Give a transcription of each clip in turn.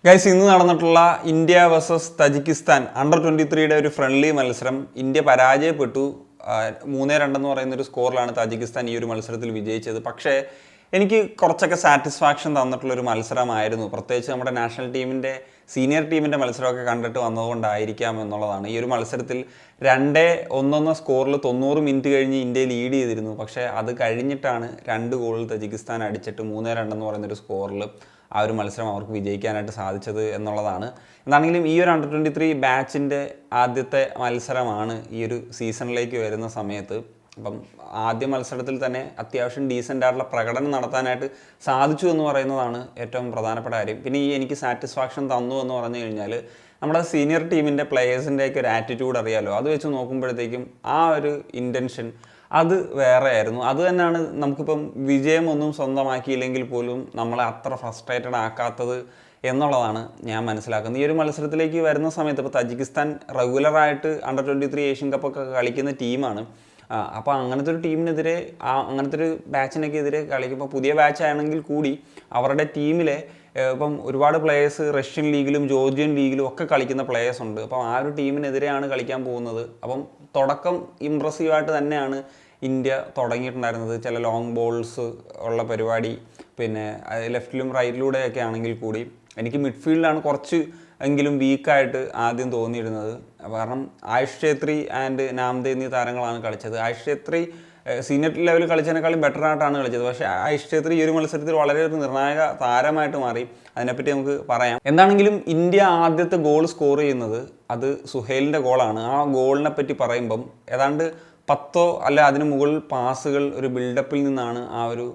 Guys, ഇന്ന് നടന്നിട്ടുള്ള India versus Tajikistan under 23യുടെ ഒരു ഫ്രണ്ട്ലി മത്സരം ഇന്ത്യ പരാജയപ്പെട്ടു. 3-2 എന്ന് പറയുന്ന ഒരു സ്കോറിലാണ് തജിക്കിസ്ഥാൻ ഈ ഒരു മത്സരത്തിൽ വിജയിച്ചത്. പക്ഷേ എനിക്ക് കുറച്ചൊക്കെ സാറ്റിസ്ഫാക്ഷൻ തന്നിട്ടുള്ളൊരു മത്സരമായിരുന്നു. പ്രത്യേകിച്ച് നമ്മുടെ നാഷണൽ ടീമിൻ്റെ സീനിയർ ടീമിൻ്റെ മത്സരമൊക്കെ കണ്ടിട്ട് വന്നതുകൊണ്ടായിരിക്കാം എന്നുള്ളതാണ്. ഈ ഒരു മത്സരത്തിൽ 2-1 സ്കോറിൽ 90 മിനിറ്റ് കഴിഞ്ഞ് ഇന്ത്യ ലീഡ് ചെയ്തിരുന്നു. പക്ഷേ അത് കഴിഞ്ഞിട്ടാണ് 2 ഗോൾ തജിക്കിസ്ഥാൻ അടിച്ചിട്ട് 3-2 എന്ന് പറയുന്നൊരു സ്കോറിൽ ആ ഒരു മത്സരം അവർക്ക് വിജയിക്കാനായിട്ട് സാധിച്ചത് എന്നുള്ളതാണ്. എന്താണെങ്കിലും ഈ ഒരു അണ്ടർ 23 ബാച്ചിൻ്റെ ആദ്യത്തെ മത്സരമാണ് ഈ ഒരു സീസണിലേക്ക് വരുന്ന സമയത്ത്. അപ്പം ആദ്യ മത്സരത്തിൽ തന്നെ അത്യാവശ്യം ഡീസൻ്റ് ആയിട്ടുള്ള പ്രകടനം നടത്താനായിട്ട് സാധിച്ചു എന്ന് പറയുന്നതാണ് ഏറ്റവും പ്രധാനപ്പെട്ട കാര്യം. പിന്നെ ഈ എനിക്ക് സാറ്റിസ്ഫാക്ഷൻ തന്നു എന്ന് പറഞ്ഞു കഴിഞ്ഞാൽ നമ്മുടെ സീനിയർ ടീമിൻ്റെ പ്ലെയേഴ്സിൻ്റെയൊക്കെ ഒരു ആറ്റിറ്റ്യൂഡ് അറിയാലോ. അത് വെച്ച് നോക്കുമ്പോഴത്തേക്കും ആ ഒരു ഇൻറ്റൻഷൻ അത് വേറെ ആയിരുന്നു. അത് തന്നെയാണ് നമുക്കിപ്പം വിജയമൊന്നും സ്വന്തമാക്കിയില്ലെങ്കിൽ പോലും നമ്മളെ അത്ര ഫ്രസ്ട്രേറ്റഡ് ആക്കാത്തത് എന്നുള്ളതാണ് ഞാൻ മനസ്സിലാക്കുന്നത്. ഈ ഒരു മത്സരത്തിലേക്ക് വരുന്ന സമയത്ത് ഇപ്പോൾ തജിക്കിസ്ഥാൻ റെഗുലറായിട്ട് അണ്ടർ 23 ഏഷ്യൻ കപ്പൊക്കെ കളിക്കുന്ന ടീമാണ്. അപ്പോൾ അങ്ങനത്തെ ഒരു ടീമിനെതിരെ അങ്ങനത്തെ ഒരു ബാച്ചിനൊക്കെ എതിരെ കളിക്കുമ്പോൾ പുതിയ ബാച്ച് ആണെങ്കിൽ കൂടി അവരുടെ ടീമിലെ ഇപ്പം ഒരുപാട് പ്ലേയേഴ്സ് റഷ്യൻ ലീഗിലും ജോർജിയൻ ലീഗിലും ഒക്കെ കളിക്കുന്ന പ്ലേയേഴ്സ് ഉണ്ട്. അപ്പം ആ ഒരു ടീമിനെതിരെയാണ് കളിക്കാൻ പോകുന്നത്. അപ്പം തുടക്കം ഇമ്പ്രസീവായിട്ട് തന്നെയാണ് ഇന്ത്യ തുടങ്ങിയിട്ടുണ്ടായിരുന്നത്. ചില ലോങ് ബോൾസ് ഉള്ള പരിപാടി, പിന്നെ ലെഫ്റ്റിലും റൈറ്റിലൂടെയൊക്കെ ആണെങ്കിൽ കൂടി എനിക്ക് മിഡ്ഫീൽഡിലാണ് കുറച്ച് എങ്കിലും വീക്കായിട്ട് ആദ്യം തോന്നിയിരുന്നത്. കാരണം ആയുഷ് ഛേത്രി ആൻഡ് നാംദേ എന്നീ താരങ്ങളാണ് കളിച്ചത്. ആയുഷ് ഛേത്രി സീനിയർ ലെവലിൽ കളിച്ചതിനേക്കാളും ബെറ്റർ ആയിട്ടാണ് കളിച്ചത്. പക്ഷേ ആയുഷ് ഛേത്രി ഈ ഒരു മത്സരത്തിൽ വളരെ ഒരു നിർണായക താരമായിട്ട് മാറി. അതിനെപ്പറ്റി നമുക്ക് പറയാം. എന്താണെങ്കിലും ഇന്ത്യ ആദ്യത്തെ ഗോൾ സ്കോർ ചെയ്യുന്നത് അത് സുഹേലിൻ്റെ ഗോളാണ്. ആ ഗോളിനെ പറ്റി പറയുമ്പം ഏതാണ്ട് 10 അല്ല അതിന് മുകളിൽ പാസുകൾ ഒരു ബിൽഡപ്പിൽ നിന്നാണ് ആ ഒരു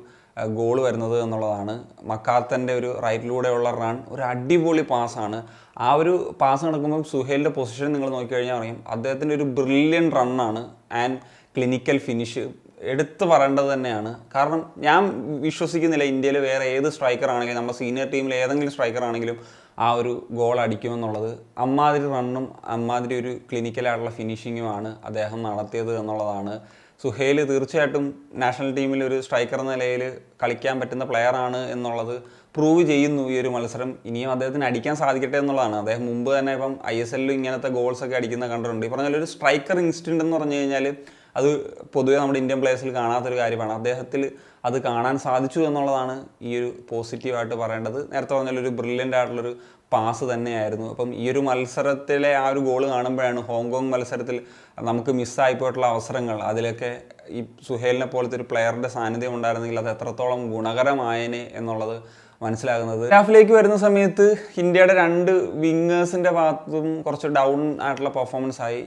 ഗോൾ വരുന്നത് എന്നുള്ളതാണ്. മക്കാത്തൻ്റെ ഒരു റൈറ്റിലൂടെയുള്ള റൺ ഒരു അടിപൊളി പാസ്സാണ്. ആ ഒരു പാസ് നടക്കുമ്പം സുഹേലിൻ്റെ പൊസിഷൻ നിങ്ങൾ നോക്കിക്കഴിഞ്ഞാൽ അറിയാം. അദ്ദേഹത്തിൻ്റെ ഒരു ബ്രില്യൻ റണ്ണാണ് ആൻഡ് ക്ലിനിക്കൽ ഫിനിഷ് എടുത്തു പറയേണ്ടത് തന്നെയാണ്. കാരണം ഞാൻ വിശ്വസിക്കുന്നില്ല ഇന്ത്യയിൽ വേറെ ഏത് സ്ട്രൈക്കർ ആണെങ്കിലും നമ്മുടെ സീനിയർ ടീമിൽ ഏതെങ്കിലും സ്ട്രൈക്കർ ആണെങ്കിലും ആ ഒരു ഗോൾ അടിക്കുമെന്നുള്ളത്. അമ്മാതിരി റണ്ണും അമ്മാതിരി ഒരു ക്ലിനിക്കലായിട്ടുള്ള ഫിനിഷിങ്ങുമാണ് അദ്ദേഹം നടത്തിയത് എന്നുള്ളതാണ്. സുഹേൽ തീർച്ചയായിട്ടും നാഷണൽ ടീമിൽ ഒരു സ്ട്രൈക്കർ എന്ന നിലയിൽ കളിക്കാൻ പറ്റുന്ന പ്ലെയറാണ് എന്നുള്ളത് പ്രൂവ് ചെയ്യുന്നു ഈ ഒരു മത്സരം. ഇനിയും അദ്ദേഹത്തിന് അടിക്കാൻ സാധിക്കട്ടെ എന്നുള്ളതാണ്. അദ്ദേഹം മുമ്പ് തന്നെ ഇപ്പം ISL ഇങ്ങനത്തെ ഗോൾസൊക്കെ അടിക്കുന്ന കണ്ടിട്ടുണ്ട്. ഈ പറഞ്ഞാൽ ഒരു സ്ട്രൈക്കർ ഇൻസ്റ്റിൻറ്റ് എന്ന് പറഞ്ഞു കഴിഞ്ഞാൽ അത് പൊതുവേ നമ്മുടെ ഇന്ത്യൻ പ്ലേയേഴ്സിൽ കാണാത്തൊരു കാര്യമാണ്. അദ്ദേഹത്തിൽ അത് കാണാൻ സാധിച്ചു എന്നുള്ളതാണ് ഈ ഒരു പോസിറ്റീവായിട്ട് പറയേണ്ടത്. നേരത്തെ പറഞ്ഞാലൊരു ബ്രില്യൻ്റ് ആയിട്ടുള്ളൊരു പാസ് തന്നെയായിരുന്നു. അപ്പം ഈ ഒരു മത്സരത്തിലെ ആ ഒരു ഗോൾ കാണുമ്പോഴാണ് ഹോങ്കോങ് മത്സരത്തിൽ നമുക്ക് മിസ്സായിപ്പോയിട്ടുള്ള അവസരങ്ങൾ, അതിലൊക്കെ ഈ സുഹേലിനെ പോലത്തെ ഒരു പ്ലെയറുടെ സാന്നിധ്യം ഉണ്ടായിരുന്നെങ്കിൽ അത് എത്രത്തോളം ഗുണകരമായേനെ എന്നുള്ളത് മനസ്സിലാകുന്നത്. ഗ്രാഫിലേക്ക് വരുന്ന സമയത്ത് ഇന്ത്യയുടെ 2 വിങ്ങേഴ്സിൻ്റെ ഭാഗത്തും കുറച്ച് ഡൗൺ ആയിട്ടുള്ള പെർഫോമൻസ് ആയി.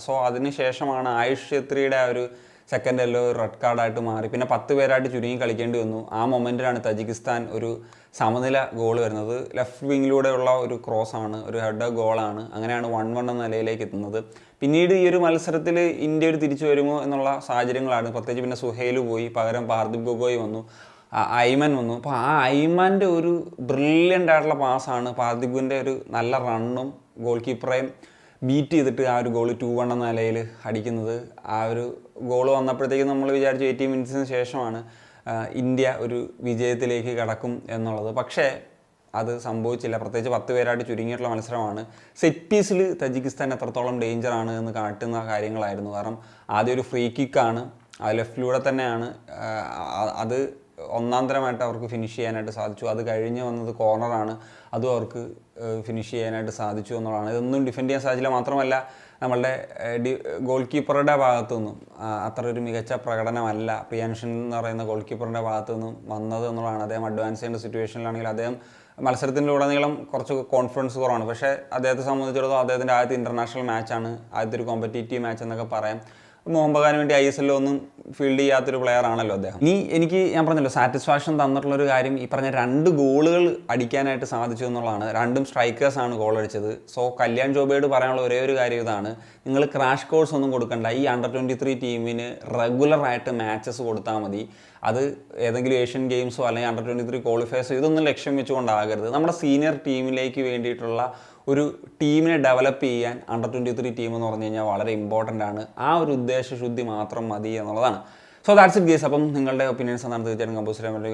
സോ അതിന് ശേഷമാണ് ആയുഷ് ഛേത്രിയുടെ ആ ഒരു സെക്കൻഡ് യെല്ലോ റെഡ് കാർഡായിട്ട് മാറി. പിന്നെ 10 പേരായിട്ട് ചുരുങ്ങി കളിക്കേണ്ടി വന്നു. ആ മൊമെൻറ്റിലാണ് തജിക്കിസ്ഥാൻ ഒരു സമനില ഗോൾ വരുന്നത്. ലെഫ്റ്റ് വിങ്ങിലൂടെയുള്ള ഒരു ക്രോസാണ്, ഒരു ഹെഡർ ഗോളാണ്. അങ്ങനെയാണ് 1-1 എന്ന നിലയിലേക്ക് എത്തുന്നത്. പിന്നീട് ഈ ഒരു മത്സരത്തിൽ ഇന്ത്യ ഒരു തിരിച്ചു വരുമോ എന്നുള്ള സാഹചര്യങ്ങളാണ്. പ്രത്യേകിച്ച് പിന്നെ സുഹേൽ പോയി, പകരം പാർദിപ് ഗൊഗോയ് വന്നു, ഐമൻ വന്നു. അപ്പോൾ ആ ഐമൻ്റെ ഒരു ബ്രില്യൻ്റ് ആയിട്ടുള്ള പാസ്സാണ്, പാർദിപിൻ്റെ ഒരു നല്ല റണ്ണും ഗോൾ കീപ്പറേയും ബീറ്റ് ചെയ്തിട്ട് ആ ഒരു ഗോൾ 2-1 എന്ന നിലയിൽ അടിക്കുന്നത്. ആ ഒരു ഗോൾ വന്നപ്പോഴത്തേക്കും നമ്മൾ വിചാരിച്ചു 80 മിനിറ്റ്സിന് ശേഷമാണ് ഇന്ത്യ ഒരു വിജയത്തിലേക്ക് കടക്കും എന്നുള്ളത്. പക്ഷേ അത് സംഭവിച്ചില്ല. പ്രത്യേകിച്ച് 10 പേരായിട്ട് ചുരുങ്ങിയിട്ടുള്ള മത്സരമാണ്. സെറ്റ് പീസിൽ തജിക്കിസ്ഥാൻ എത്രത്തോളം ഡേഞ്ചറാണ് എന്ന് കാട്ടുന്ന കാര്യങ്ങളായിരുന്നു. കാരണം ആദ്യം ഒരു ഫ്രീ കിക്കാണ്, ആ ലെഫ്റ്റിലൂടെ തന്നെയാണ്, അത് ഒന്നാന്തരമായിട്ട് അവർക്ക് ഫിനിഷ് ചെയ്യാനായിട്ട് സാധിച്ചു. അത് കഴിഞ്ഞ് വന്നത് കോർണറാണ്, അതും അവർക്ക് ഫിനിഷ് ചെയ്യാനായിട്ട് സാധിച്ചു എന്നുള്ളതാണ്. ഇതൊന്നും ഡിഫെൻഡ് ചെയ്യാൻ സാധിച്ചില്ല. മാത്രമല്ല നമ്മളുടെ ഗോൾ കീപ്പറുടെ ഭാഗത്തുനിന്നും അത്ര ഒരു മികച്ച പ്രകടനമല്ല പ്രിയാൻഷൻ എന്ന് പറയുന്ന ഗോൾ കീപ്പറിൻ്റെ ഭാഗത്തു നിന്നും വന്നത് എന്നുള്ളതാണ്. അദ്ദേഹം അഡ്വാൻസ് ചെയ്യേണ്ട സിറ്റുവേഷനിലാണെങ്കിൽ അദ്ദേഹം മത്സരത്തിലുടനീളം കുറച്ച് കോൺഫിഡൻസ് കുറവാണ്. പക്ഷേ അദ്ദേഹത്തെ സംബന്ധിച്ചിടത്തോളം അദ്ദേഹത്തിൻ്റെ ആദ്യത്തെ ഇൻ്റർനാഷണൽ മാച്ചാണ്, ആദ്യത്തെ ഒരു കോമ്പറ്റീറ്റീവ് മാച്ച് എന്നൊക്കെ പറയാം. മോഹൻ ബഗാന് വേണ്ടി ISL ഒന്നും ഫീൽഡ് ചെയ്യാത്തൊരു പ്ലെയർ ആണല്ലോ അദ്ദേഹം. ഞാൻ പറഞ്ഞല്ലോ സാറ്റിസ്ഫാക്ഷൻ തന്നിട്ടുള്ളൊരു കാര്യം ഈ പറഞ്ഞ 2 ഗോളുകൾ അടിക്കാനായിട്ട് സാധിച്ചു എന്നുള്ളതാണ്. 2ഉം സ്ട്രൈക്കേഴ്സാണ് ഗോൾ അടിച്ചത്. സോ കല്യാൺ ചൗബയോട് പറയാനുള്ള ഒരേ ഒരു കാര്യം ഇതാണ്, നിങ്ങൾ ക്രാഷ് കോഴ്സ് ഒന്നും കൊടുക്കണ്ട. ഈ അണ്ടർ 23 ടീമിന് റെഗുലറായിട്ട് മാച്ചസ് കൊടുത്താൽ മതി. അത് ഏതെങ്കിലും ഏഷ്യൻ ഗെയിംസോ അല്ലെങ്കിൽ അണ്ടർ 23 ക്വാളിഫയേഴ്സോ ഇതൊന്നും ലക്ഷ്യം വെച്ചുകൊണ്ടാകരുത്. നമ്മുടെ സീനിയർ ടീമിലേക്ക് വേണ്ടിയിട്ടുള്ള ഒരു ടീമിനെ ഡെവലപ്പ് ചെയ്യാൻ അണ്ടർ 23 ടീം എന്ന് പറഞ്ഞു കഴിഞ്ഞാൽ വളരെ ഇമ്പോർട്ടൻ്റ് ആണ്. ആ ഒരു ഉദ്ദേശശുദ്ധി മാത്രം മതി എന്നുള്ളതാണ്. So that's it guys. അപ്പം നിങ്ങളുടെ ഒപ്പീനിയൻസ് എന്താണ് തീർച്ചയായിട്ടും കമ്പോസ് ചെയ്യാൻ വേണ്ടി